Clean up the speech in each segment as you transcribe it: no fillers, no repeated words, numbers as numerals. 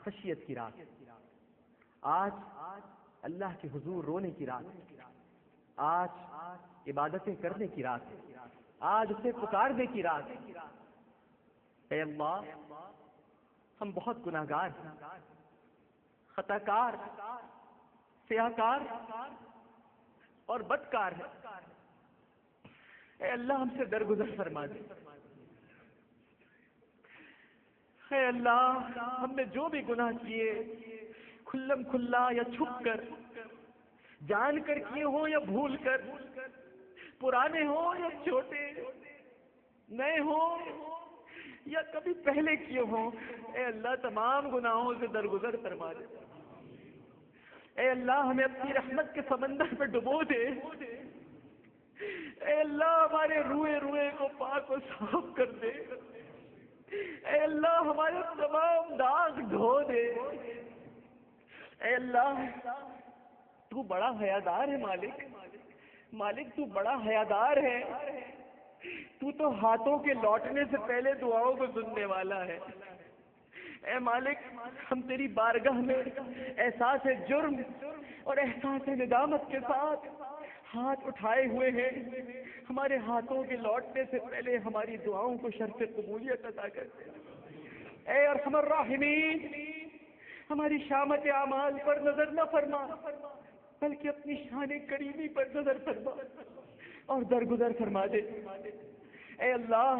خشیت کی رات، آج اللہ کے حضور رونے کی رات، آج عبادتیں کرنے کی رات، آج اسے پکارنے کی رات۔ اے اللہ، ہم بہت گناہگار ہیں، خطا کار، سیاہکار اور بدکار ہیں۔ اے اللہ، ہم سے درگزر فرما دے۔ اے اللہ، ہم نے جو بھی گناہ کیے، کھلم کھلا یا چھپ کر، جان کر کیے ہوں یا بھول کر، پرانے ہوں یا چھوٹے، نئے ہوں یا کبھی پہلے کیے ہوں، اے اللہ تمام گناہوں سے درگزر فرما دے۔ اے اللہ، ہمیں اپنی رحمت کے سمندر میں ڈبو دے۔ اے اللہ، ہمارے روئے روئے کو پاک و صاف کر دے۔ اے اللہ، ہمارے تمام داغ دھو دے۔ اے اللہ، تو بڑا حیادار ہے مالک، مالک تو بڑا حیادار ہے، تو تو ہاتھوں کے لوٹنے سے پہلے دعاؤں کو سننے والا ہے۔ اے مالک، ہم تیری بارگاہ میں احساس جرم اور احساس ندامت کے ساتھ ہاتھ اٹھائے ہوئے ہیں۔ ہمارے ہاتھوں کے لوٹنے سے پہلے ہماری دعاؤں کو شرف قبولیت عطا کر دے۔ اے ارحم الراحمین، ہماری شامت اعمال پر نظر نہ فرما، بلکہ اپنی شان کریمی پر نظر فرما اور درگزر فرما دے۔ اے اللہ،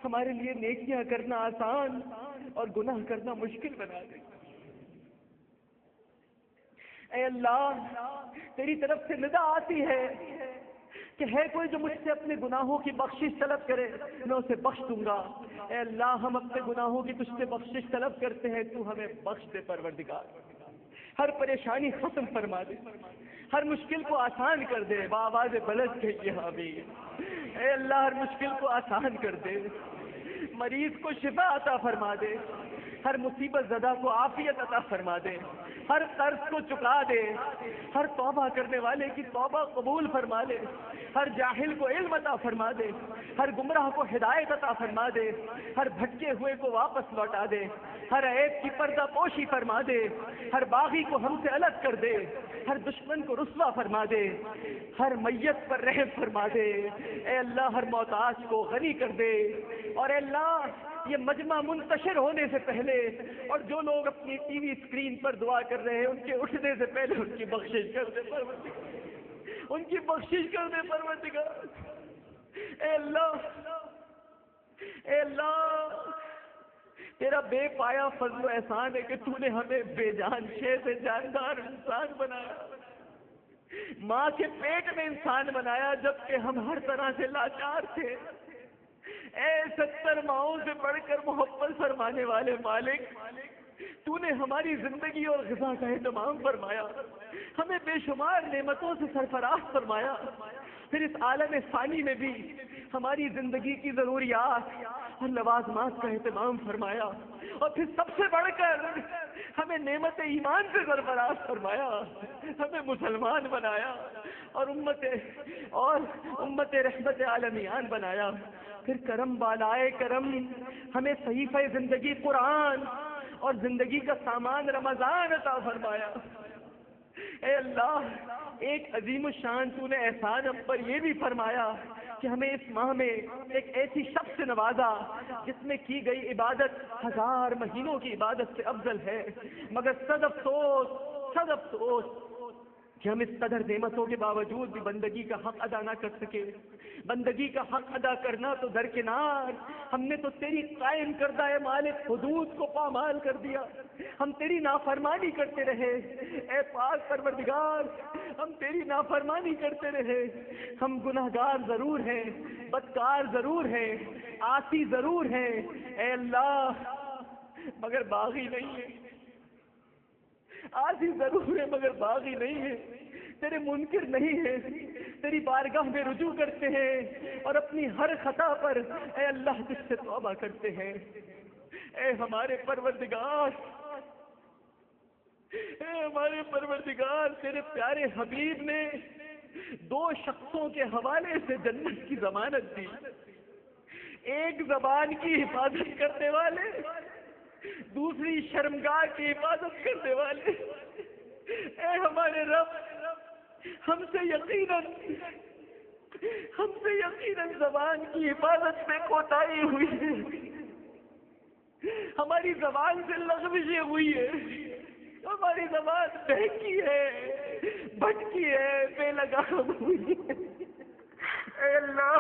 ہمارے لیے نیکیاں کرنا آسان اور گناہ کرنا مشکل بنا دے۔ اے اللہ، تیری طرف سے ندا آتی ہے کہ ہے کوئی جو مجھ سے اپنے گناہوں کی بخشش طلب کرے، میں اسے بخش دوں گا۔ اے اللہ، ہم اپنے گناہوں کی تجھ سے بخشش طلب کرتے ہیں، تو ہمیں بخش دے پروردگار۔ ہر پریشانی ختم فرما دے، ہر مشکل کو آسان کر دے۔ بآواز بلند کہیے آمین۔ اے اللہ، ہر مشکل کو آسان کر دے، مریض کو شفا عطا فرما دے، ہر مصیبت زدہ کو عافیت عطا فرما دے، ہر قرض کو چکا دے، ہر توبہ کرنے والے کی توبہ قبول فرما دے، ہر جاہل کو علم عطا فرما دے، ہر گمراہ کو ہدایت عطا فرما دے، ہر بھٹکے ہوئے کو واپس لوٹا دے، ہر عیب کی پردہ پوشی فرما دے، ہر باغی کو ہم سے الگ کر دے، ہر دشمن کو رسوا فرما دے، ہر میت پر رحم فرما دے۔ اے اللہ، ہر محتاج کو غنی کر دے۔ اور اے اللہ، یہ مجمع منتشر ہونے سے پہلے اور جو لوگ اپنی ٹی وی اسکرین پر دعا کر رہے ہیں، ان کے اٹھنے سے پہلے ان کی بخشش کر دے پروردگار، ان کی بخشش کر دے پروردگار۔ اے اللہ، اے اللہ، تیرا بے پایا فضل و احسان ہے کہ تو نے ہمیں بے جان شے سے جاندار انسان بنایا، ماں کے پیٹ میں انسان بنایا جبکہ ہم ہر طرح سے لاچار تھے۔ اے 70 ماؤں سے بڑھ کر محبت فرمانے والے مالک، تو نے ہماری زندگی اور غذا کا اہتمام فرمایا، ہمیں بے شمار نعمتوں سے سرفراز فرمایا، پھر اس عالم فانی میں بھی ہماری زندگی کی ضروریات اور لوازمات کا اہتمام فرمایا، اور پھر سب سے بڑھ کر ہمیں نعمت ایمان سے سرفراز فرمایا، ہمیں مسلمان بنایا اور امت رحمت عالمیان بنایا۔ پھر کرم بالائے کرم ہمیں صحیفہ زندگی قرآن اور زندگی کا سامان رمضان عطا فرمایا۔ اے اللہ، ایک عظیم الشان تو نے احسان ہم پر یہ بھی فرمایا کہ ہمیں اس ماہ میں ایک ایسی شخص سے نوازا جس میں کی گئی عبادت 1000 مہینوں کی عبادت سے افضل ہے، مگر صد افسوس کہ ہم اس قدر نعمتوں کے باوجود بھی بندگی کا حق ادا نہ کر سکے۔ بندگی کا حق ادا کرنا تو درکنار، ہم نے تو تیری قائم کردہ اے مالک حدود کو پامال کر دیا، ہم تیری نافرمانی کرتے رہے۔ اے پاک پروردگار، ہم تیری نافرمانی کرتے رہے، ہم گناہگار ضرور ہیں، بدکار ضرور ہیں، عاصی ضرور ہیں، اے اللہ، مگر باغی نہیں ہے۔ عاصی ضرور ہے مگر باغی نہیں ہے، تیرے منکر نہیں ہے، تیری بارگاہ میں رجوع کرتے ہیں اور اپنی ہر خطا پر اے اللہ تجھ سے توبہ کرتے ہیں۔ اے ہمارے پروردگار، اے ہمارے پروردگار، تیرے پیارے حبیب نے 2 شخصوں کے حوالے سے جنت کی ضمانت دی، ایک زبان کی حفاظت کرنے والے دوسری شرمگاہ کی حفاظت کرنے والے، اے ہمارے رب، ہم سے یقیناً زبان کی حفاظت میں کوتاہی ہوئی ہے، ہماری زبان سے لغزشیں ہوئی ہے، ہماری زبان بہکی ہے، بھٹکی ہے، بے لگام ہوئی ہے۔ اے اللہ،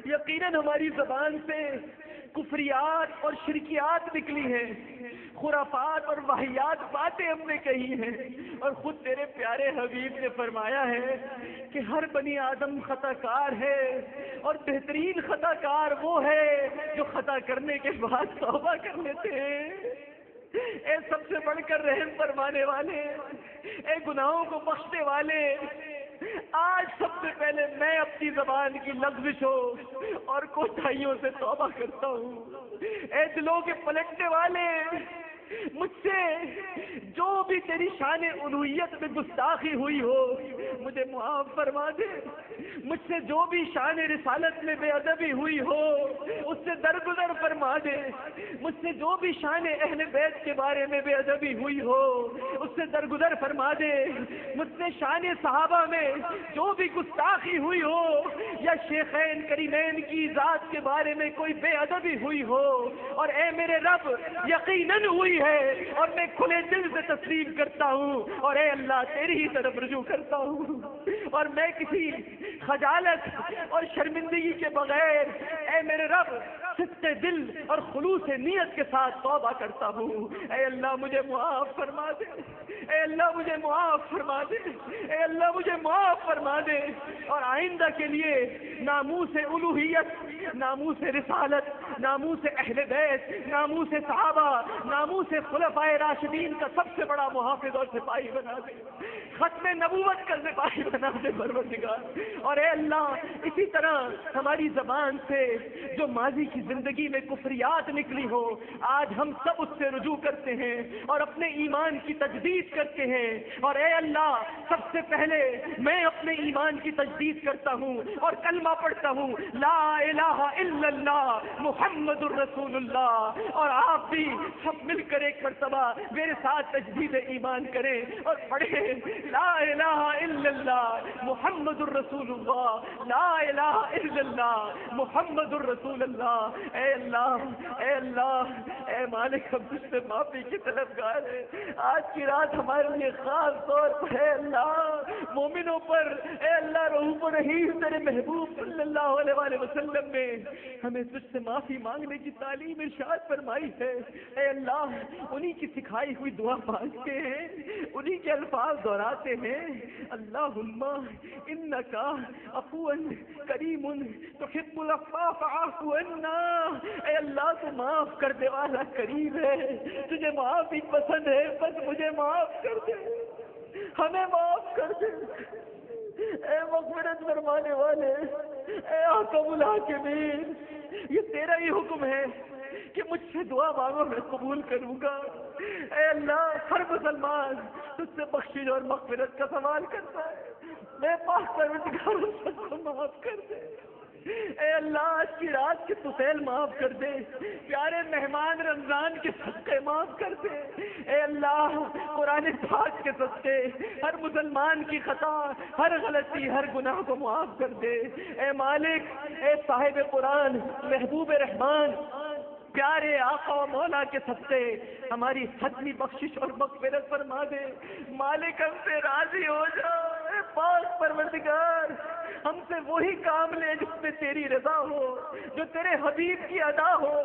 یقیناً ہماری زبان سے کفریات اور شرکیات نکلی ہیں، خرافات اور واہیات باتیں ہم نے کہی ہیں، اور خود تیرے پیارے حبیب نے فرمایا ہے کہ ہر بنی آدم خطا کار ہے، اور بہترین خطا کار وہ ہے جو خطا کرنے کے بعد توبہ کر لیتے ہیں۔ اے سب سے بڑھ کر رحم فرمانے والے، اے گناہوں کو بخشنے والے، آج سب سے پہلے میں اپنی زبان کی لغزشوں اور کوتاہیوں سے توبہ کرتا ہوں۔ اے دلوں کے پلٹنے والے، مجھ سے جو بھی تیری شان الوہیت میں گستاخی ہوئی ہو مجھے معاف فرما دے، مجھ سے جو بھی شان رسالت میں بے ادبی ہوئی ہو اس سے درگزر فرما دے، مجھ سے جو بھی شان اہل بیت کے بارے میں بے ادبی ہوئی ہو اس سے درگزر فرما دے، مجھ سے شان صحابہ میں جو بھی گستاخی ہوئی ہو یا شیخین کریمین کی ذات کے بارے میں کوئی بے ادبی ہوئی ہو، اور اے میرے رب یقیناً ہوئی ہے اور میں کھلے دل سے تسلیم کرتا ہوں، اور اے اللہ تیری ہی طرف رجوع کرتا ہوں، اور میں کسی خجالت اور شرمندگی کے بغیر اے میرے رب صدق دل اور خلوص نیت کے ساتھ توبہ کرتا ہوں۔ اے اللہ مجھے معاف فرما دے، اے اللہ مجھے معاف فرما دے، اے اللہ مجھے معاف فرما دے، اور آئندہ کے لیے ناموس الوہیت، ناموس رسالت، ناموس اہل بیت، ناموس صحابہ، ناموس خلفائے راشدین کا سب سے بڑا محافظ اور سپاہی بنا دے، ختم نبوت کا سپاہی بنا دے پروردگار۔ اور اے اللہ اسی طرح ہماری زبان سے جو ماضی کی زندگی میں کفریات نکلی ہو آج ہم سب اس سے رجوع کرتے ہیں اور اپنے ایمان کی تجدید کرتے ہیں، اور اے اللہ سب سے پہلے میں اپنے ایمان کی تجدید کرتا ہوں اور کلمہ پڑھتا ہوں لا الہ الا اللہ محمد الرسول اللہ، اور آپ بھی سب مل کر ایک مرتبہ میرے ساتھ تجدید ایمان کریں اور پڑھیں لا الہ الا اللہ محمد الرسول اللہ، لا الہ الا اللہ محمد الرسول اللہ۔ اے اللہ، اے اللہ، اے مالک، ہم تجھ سے معافی کی طلبگار ہیں، آج کی رات ہمارے لیے خاص طور پر اے اللہ مومنوں پر اے اللہ رؤوف رحیم تیرے محبوب صلی اللہ علیہ وآلہ وسلم نے ہمیں تجھ سے معافی مانگنے کی تعلیم ارشاد فرمائی ہے۔ اے اللہ انہی کی سکھائی ہوئی دعا مانگتے ہیں، انہی کے الفاظ دہراتے ہیں، اللہم انکا عفو کریم تحب العفو فاعف عنا۔ اے اللہ تو معاف کرنے والا کریم ہے، تجھے معافی پسند ہے، بس مجھے معاف کر دے، ہمیں معاف کر دے۔ اے مغفرت فرمانے والے، اے حکم الحاکمین، یہ تیرا ہی حکم ہے کہ مجھ سے دعا مانگو میں قبول کروں گا۔ اے اللہ ہر مسلمان تجھ سے بخشش اور مغفرت کا سوال کرتا ہے، میں پاک پروردگار سب کو معاف کر دے۔ اے اللہ آج کی رات کے طفیل معاف کر دے، پیارے مہمان رمضان کے صدقے معاف کر دے۔ اے اللہ قرآن پاک کے صدقے ہر مسلمان کی خطا، ہر غلطی، ہر گناہ کو معاف کر دے۔ اے مالک، اے صاحب قرآن، محبوب رحمان، پیارے آقا و مولا کے صدقے ہماری حتمی بخشش اور مغفرت فرما دے۔ مالک ہم سے راضی ہو جا، اے پاک پروردگار ہم سے وہی کام لے جس میں تیری رضا ہو، جو تیرے حبیب کی ادا ہو۔